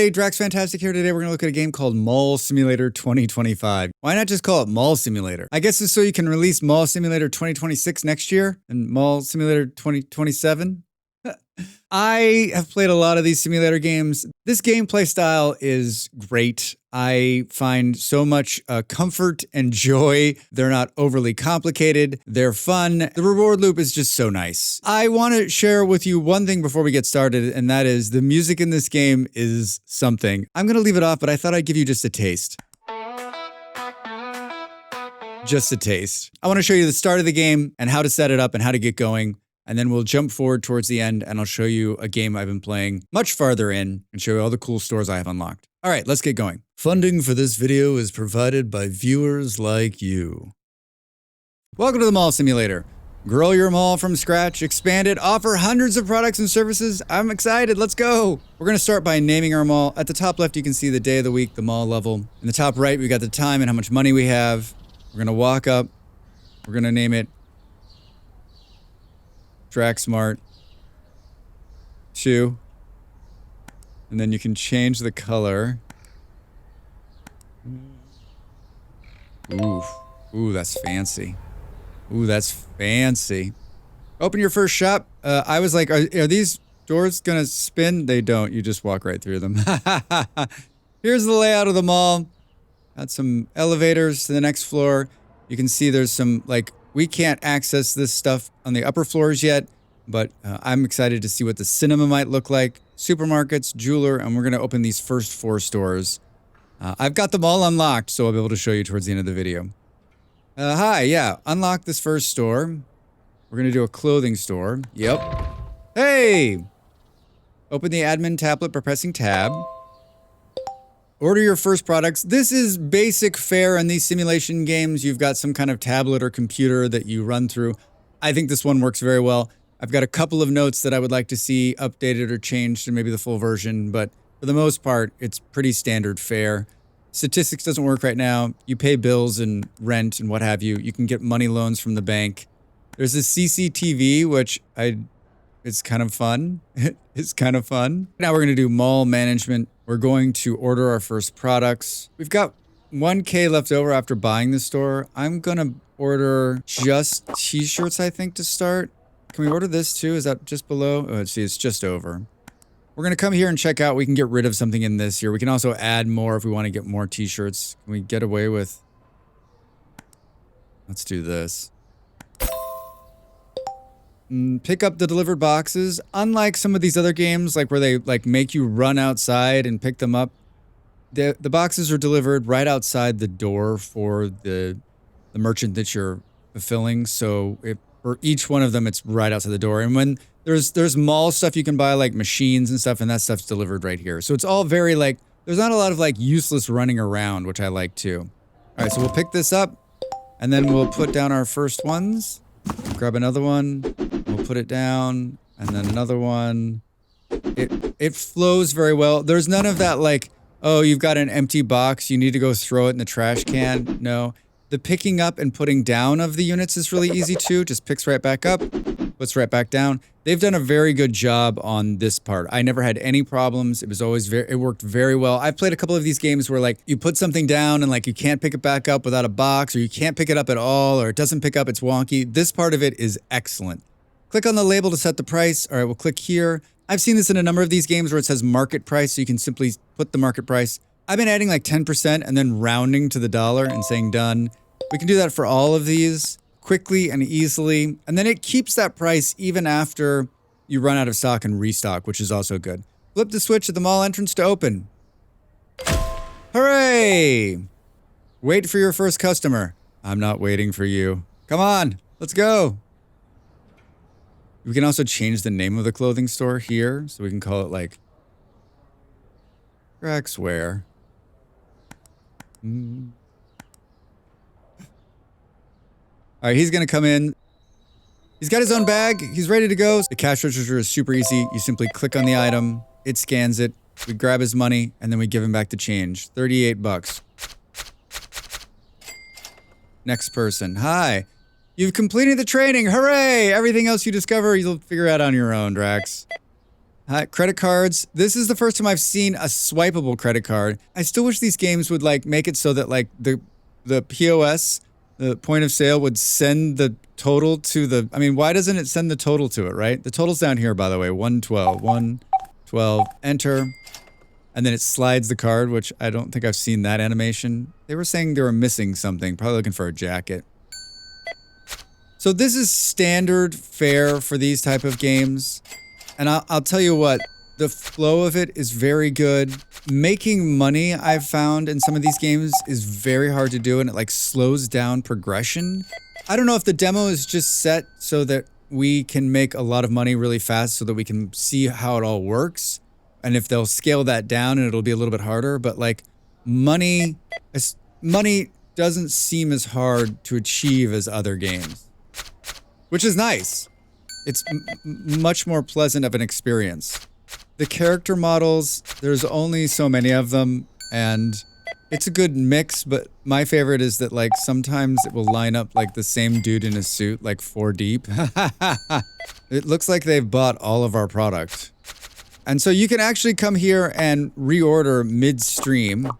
everybody, Drax Fantastic here. Today we're going to look at a game called Mall Simulator 2025. Why not just call it Mall Simulator? I guess it's so you can release Mall Simulator 2026 next year and Mall Simulator 2027. I have played a lot of these simulator games. This gameplay style is great. I find so much comfort and joy. They're not overly complicated. They're fun. The reward loop is just so nice. I want to share with you one thing before we get started, and that is the music in this game is something. I'm going to leave it off, but I thought I'd give you just a taste. Just a taste. I want to show you the start of the game and how to set it up and how to get going. And then we'll jump forward towards the end and I'll show you a game I've been playing much farther in and show you all the cool stores I have unlocked. All right, let's get going. Funding for this video is provided by viewers like you. Welcome to the Mall Simulator. Grow your mall from scratch, expand it, offer hundreds of products and services. I'm excited, let's go. We're gonna start by naming our mall. At the top left, you can see the day of the week, the mall level. In the top right, we got the time and how much money we have. We're gonna walk up, we're gonna name it Draxmart 2, and then you can change the color. Ooh, that's fancy. Ooh, that's fancy. Open your first shop. I was like, are these doors gonna spin? They don't. You just walk right through them. Here's the layout of the mall. Got some elevators to the next floor. You can see there's some, like, we can't access this stuff on the upper floors yet, but I'm excited to see what the cinema might look like. Supermarkets, jeweler, and we're going to open these first 4 stores. I've got them all unlocked, so I'll be able to show you towards the end of the video. Hi, yeah, unlock this first store. We're going to do a clothing store. Yep. Hey! Open the admin tablet by pressing tab. Order your first products. This is basic fare in these simulation games. You've got some kind of tablet or computer that you run through. I think this one works very well. I've got a couple of notes that I would like to see updated or changed to maybe the full version, but for the most part, it's pretty standard fare. Statistics doesn't work right now. You pay bills and rent and what have you. You can get money loans from the bank. There's a CCTV, which it's kind of fun. It's kind of fun. Now we're going to do mall management. We're going to order our first products. We've got 1K left over after buying the store. I'm going to order just t-shirts, I think, to start. Can we order this too? Is that just below? Oh, let's see, it's just over. We're going to come here and check out. We can get rid of something in this here. We can also add more if we want to get more t-shirts. Can we get away with... Let's do this. Pick up the delivered boxes. Unlike some of these other games, like where they like make you run outside and pick them up, the boxes are delivered right outside the door for the merchant that you're fulfilling. So for each one of them, it's right outside the door. And when there's mall stuff you can buy, like machines and stuff, and that stuff's delivered right here. So it's all very like, there's not a lot of like useless running around, which I like too. All right, so we'll pick this up and then we'll put down our first ones. Grab another one, we'll put it down, and then another one. It flows very well. There's none of that like, oh, you've got an empty box, you need to go throw it in the trash can. No. The picking up and putting down of the units is really easy too. Just picks right back up, puts right back down. They've done a very good job on this part. I never had any problems. It was always it worked very well. I've played a couple of these games where like you put something down and like you can't pick it back up without a box, or you can't pick it up at all, or it doesn't pick up, it's wonky. This part of it is excellent. Click on the label to set the price. All right, we'll click here. I've seen this in a number of these games where it says market price, so you can simply put the market price. I've been adding like 10% and then rounding to the dollar and saying done. We can do that for all of these quickly and easily. And then it keeps that price even after you run out of stock and restock, which is also good. Flip the switch at the mall entrance to open. Hooray! Wait for your first customer. I'm not waiting for you. Come on, let's go. We can also change the name of the clothing store here. So we can call it like Draxwear. All right, he's gonna come in. He's got his own bag. He's ready to go. The cash register is super easy. You simply click on the item. It scans it. We grab his money, and then we give him back the change. 38 bucks. Next person. Hi. You've completed the training. Hooray! Everything else you discover, you'll figure out on your own, Drax. Credit cards. This is the first time I've seen a swipeable credit card. I still wish these games would like make it so that like the POS, the point of sale, would send the total to the. I mean, why doesn't it send the total to it? Right? The total's down here, by the way. 112, 112. Enter, and then it slides the card, which I don't think I've seen that animation. They were saying they were missing something. Probably looking for a jacket. So this is standard fare for these type of games. And I'll tell you what, the flow of it is very good. Making money, I've found, in some of these games is very hard to do, and it like slows down progression. I don't know if the demo is just set so that we can make a lot of money really fast so that we can see how it all works, and if they'll scale that down and it'll be a little bit harder, but like money doesn't seem as hard to achieve as other games, which is nice. It's much more pleasant of an experience. The character models, there's only so many of them, and it's a good mix, but my favorite is that like sometimes it will line up like the same dude in a suit, like 4 deep. It looks like they've bought all of our product. And so you can actually come here and reorder midstream.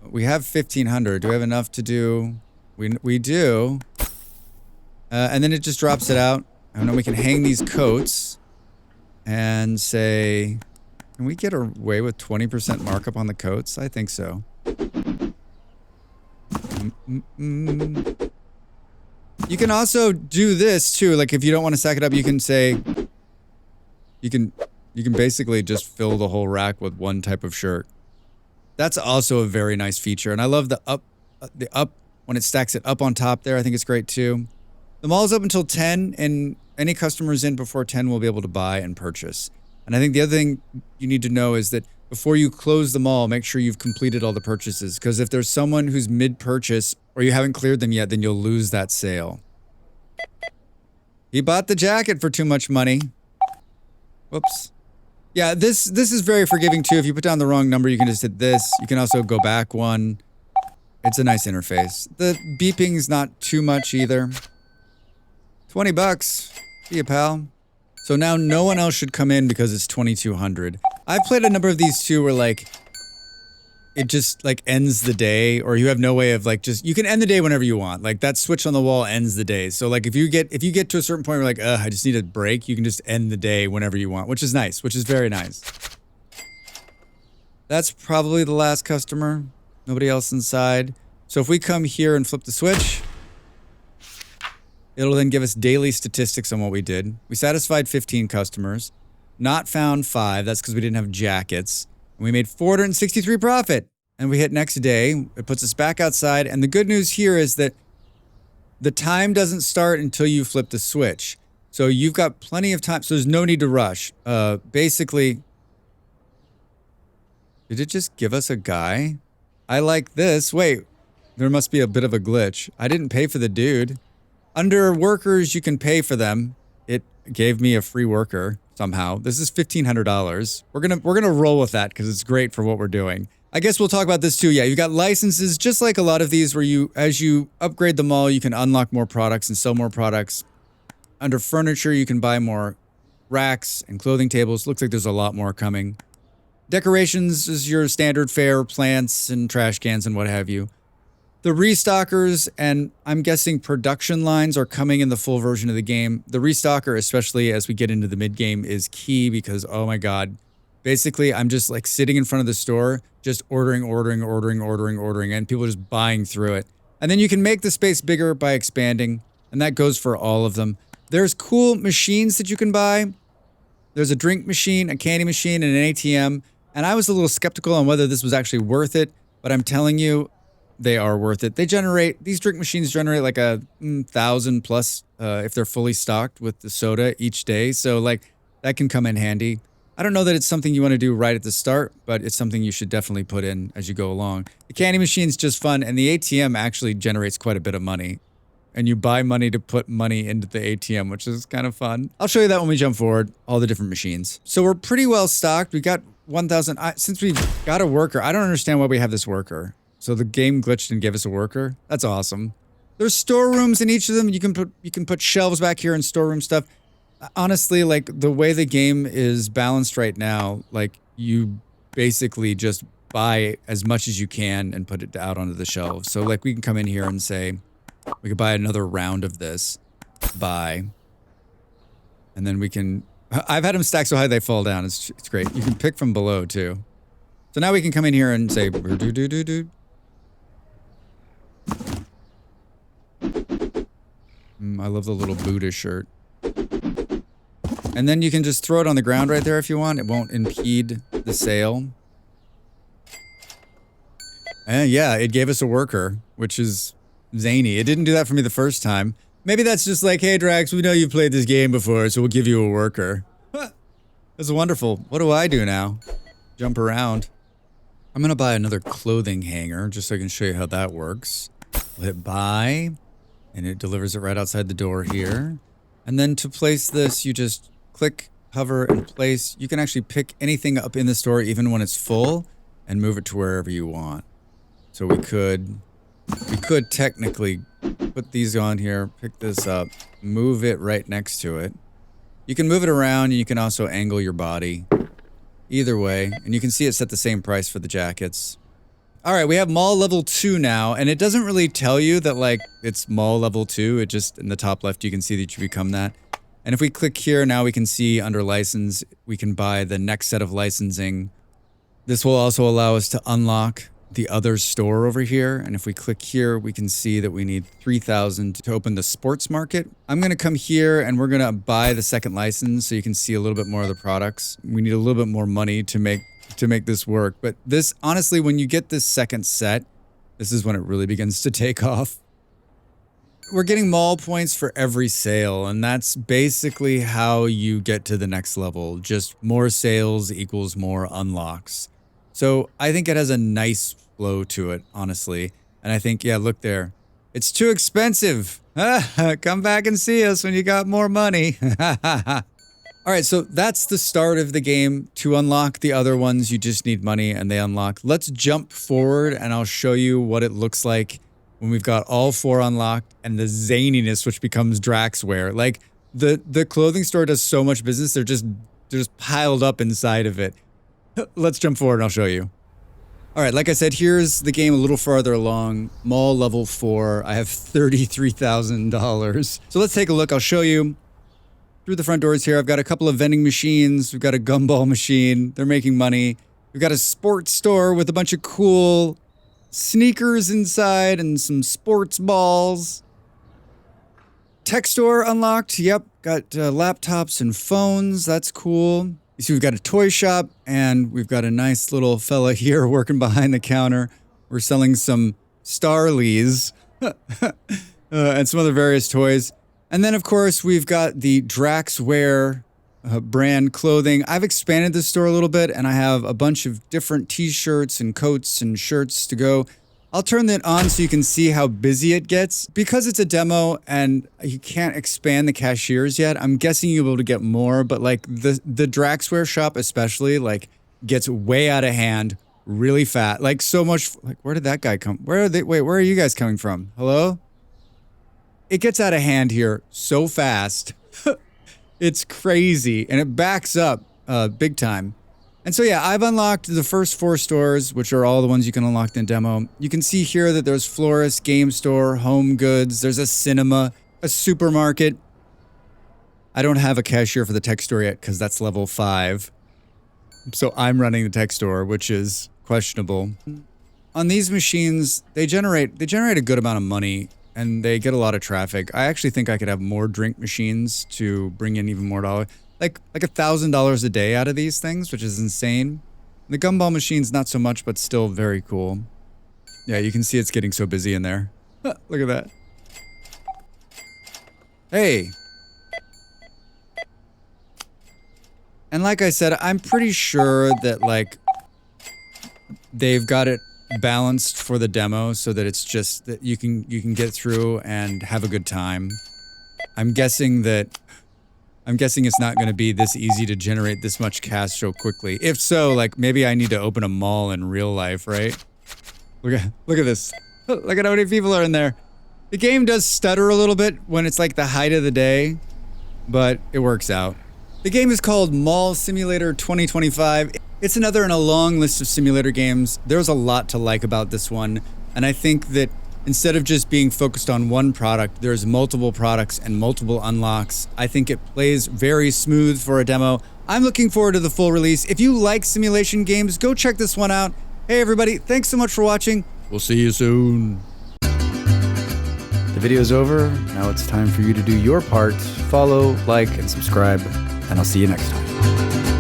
We have 1,500. Do we have enough to do? We do. And then it just drops it out. And then we can hang these coats and say, can we get away with 20% markup on the coats? I think so. You can also do this too. Like if you don't want to stack it up, you can say, you can basically just fill the whole rack with one type of shirt. That's also a very nice feature. And I love the up when it stacks it up on top there. I think it's great too. The mall is open until 10, and any customers in before 10 will be able to buy and purchase. And I think the other thing you need to know is that before you close the mall, make sure you've completed all the purchases. Because if there's someone who's mid-purchase or you haven't cleared them yet, then you'll lose that sale. He bought the jacket for too much money. Whoops. Yeah, this is very forgiving too. If you put down the wrong number, you can just hit this. You can also go back one. It's a nice interface. The beeping's not too much either. 20 bucks. See ya, pal. So now no one else should come in because it's 2,200. I've played a number of these too where like it just like ends the day, or you have no way of like just, you can end the day whenever you want. Like that switch on the wall ends the day. So like if you get to a certain point where like, I just need a break, you can just end the day whenever you want, which is nice, which is very nice. That's probably the last customer. Nobody else inside. So if we come here and flip the switch, it'll then give us daily statistics on what we did. We satisfied 15 customers, not found 5. That's because we didn't have jackets. And we made 463 profit. And we hit next day. It puts us back outside. And the good news here is that the time doesn't start until you flip the switch. So you've got plenty of time. So there's no need to rush. Basically, did it just give us a guy? I like this. Wait, there must be a bit of a glitch. I didn't pay for the dude. Under workers, you can pay for them. It gave me a free worker somehow. This is $1,500. We're gonna roll with that because it's great for what we're doing. I guess we'll talk about this too. Yeah, you've got licenses, just like a lot of these, where as you upgrade the mall, you can unlock more products and sell more products. Under furniture, you can buy more racks and clothing tables. Looks like there's a lot more coming. Decorations is your standard fare, plants and trash cans and what have you. The restockers, and I'm guessing production lines, are coming in the full version of the game. The restocker, especially as we get into the mid-game, is key because, oh my god. Basically, I'm just like sitting in front of the store, just ordering, and people are just buying through it. And then you can make the space bigger by expanding, and that goes for all of them. There's cool machines that you can buy. There's a drink machine, a candy machine, and an ATM. And I was a little skeptical on whether this was actually worth it, but I'm telling you, they are worth it. These drink machines generate like 1,000 plus if they're fully stocked with the soda each day. So like that can come in handy. I don't know that it's something you want to do right at the start, but it's something you should definitely put in as you go along. The candy machine's just fun, and the ATM actually generates quite a bit of money. And you buy money to put money into the ATM, which is kind of fun. I'll show you that when we jump forward, all the different machines. So we're pretty well stocked. We got 1,000. Since we've got a worker, I don't understand why we have this worker. So the game glitched and gave us a worker. That's awesome. There's storerooms in each of them. You can put shelves back here and storeroom stuff. Honestly, like the way the game is balanced right now, like you basically just buy as much as you can and put it out onto the shelves. So like we can come in here and say, we could buy another round of this, buy, and then we can, I've had them stack so high they fall down. It's great. You can pick from below too. So now we can come in here and say, do. I love the little Buddha shirt. And then you can just throw it on the ground right there if you want. It won't impede the sale. And yeah, it gave us a worker, which is zany. It didn't do that for me the first time. Maybe that's just like, hey Drax, we know you've played this game before, so we'll give you a worker. That's wonderful. What do I do now? Jump around. I'm gonna buy another clothing hanger just so I can show you how that works. We'll hit buy, and it delivers it right outside the door here. And then to place this, you just click, hover, and place. You can actually pick anything up in the store, even when it's full, and move it to wherever you want. So we could technically put these on here, pick this up, move it right next to it. You can move it around, and you can also angle your body. Either way, and you can see it set the same price for the jackets. All right, we have mall level 2 now, and it doesn't really tell you that like it's mall level 2. It just, in the top left, you can see that you become that. And if we click here, now we can see under license, we can buy the next set of licensing. This will also allow us to unlock the other store over here. And if we click here, we can see that we need 3,000 to open the sports market. I'm gonna come here and we're gonna buy the second license so you can see a little bit more of the products. We need a little bit more money to make this work. But this, honestly, when you get this second set, this is when it really begins to take off. We're getting mall points for every sale, and that's basically how you get to the next level. Just more sales equals more unlocks. So I think it has a nice flow to it, honestly. And I think, yeah, look there. It's too expensive. Come back and see us when you got more money. All right, so that's the start of the game. To unlock the other ones, you just need money and they unlock. Let's jump forward and I'll show you what it looks like when we've got all 4 unlocked and the zaniness, which becomes Draxwear. Like, the clothing store does so much business, they're just piled up inside of it. Let's jump forward and I'll show you. All right, like I said, here's the game a little farther along. Mall level 4. I have $33,000. So let's take a look. I'll show you. Through the front doors here, I've got a couple of vending machines. We've got a gumball machine. They're making money. We've got a sports store with a bunch of cool sneakers inside and some sports balls. Tech store unlocked. Yep, got laptops and phones. That's cool. You see, we've got a toy shop, and we've got a nice little fella here working behind the counter. We're selling some Starlies and some other various toys. And then, of course, we've got the Draxwear brand clothing. I've expanded this store a little bit, and I have a bunch of different t-shirts and coats and shirts to go. I'll turn that on so you can see how busy it gets. Because it's a demo and you can't expand the cashiers yet, I'm guessing you'll be able to get more, but like the Draxwear shop especially, like, gets way out of hand really fast. Like, so much, like, where did that guy come? Where are you guys coming from? Hello? It gets out of hand here so fast. It's crazy, and it backs up big time. And so yeah, I've unlocked the first 4 stores, which are all the ones you can unlock in the demo. You can see here that there's florist, game store, home goods, there's a cinema, a supermarket. I don't have a cashier for the tech store yet because that's level 5. So I'm running the tech store, which is questionable. On these machines, they generate a good amount of money and they get a lot of traffic. I actually think I could have more drink machines to bring in even more dollars. Like $1,000 a day out of these things, which is insane. The gumball machine's not so much, but still very cool. Yeah, you can see it's getting so busy in there. Look at that. Hey. And like I said, I'm pretty sure that like they've got it balanced for the demo so that it's just that you can get through and have a good time. I'm guessing it's not going to be this easy to generate this much cash so quickly. If so, like, maybe I need to open a mall in real life, right? Look at this. Look at how many people are in there. The game does stutter a little bit when it's like the height of the day. but it works out. The game is called Mall Simulator 2025. It's another in a long list of simulator games. There's a lot to like about this one, and I think that instead of just being focused on one product, there's multiple products and multiple unlocks. I think it plays very smooth for a demo. I'm looking forward to the full release. If you like simulation games, go check this one out. Hey everybody, thanks so much for watching. We'll see you soon. The video's over. Now it's time for you to do your part. Follow, like, and subscribe, and I'll see you next time.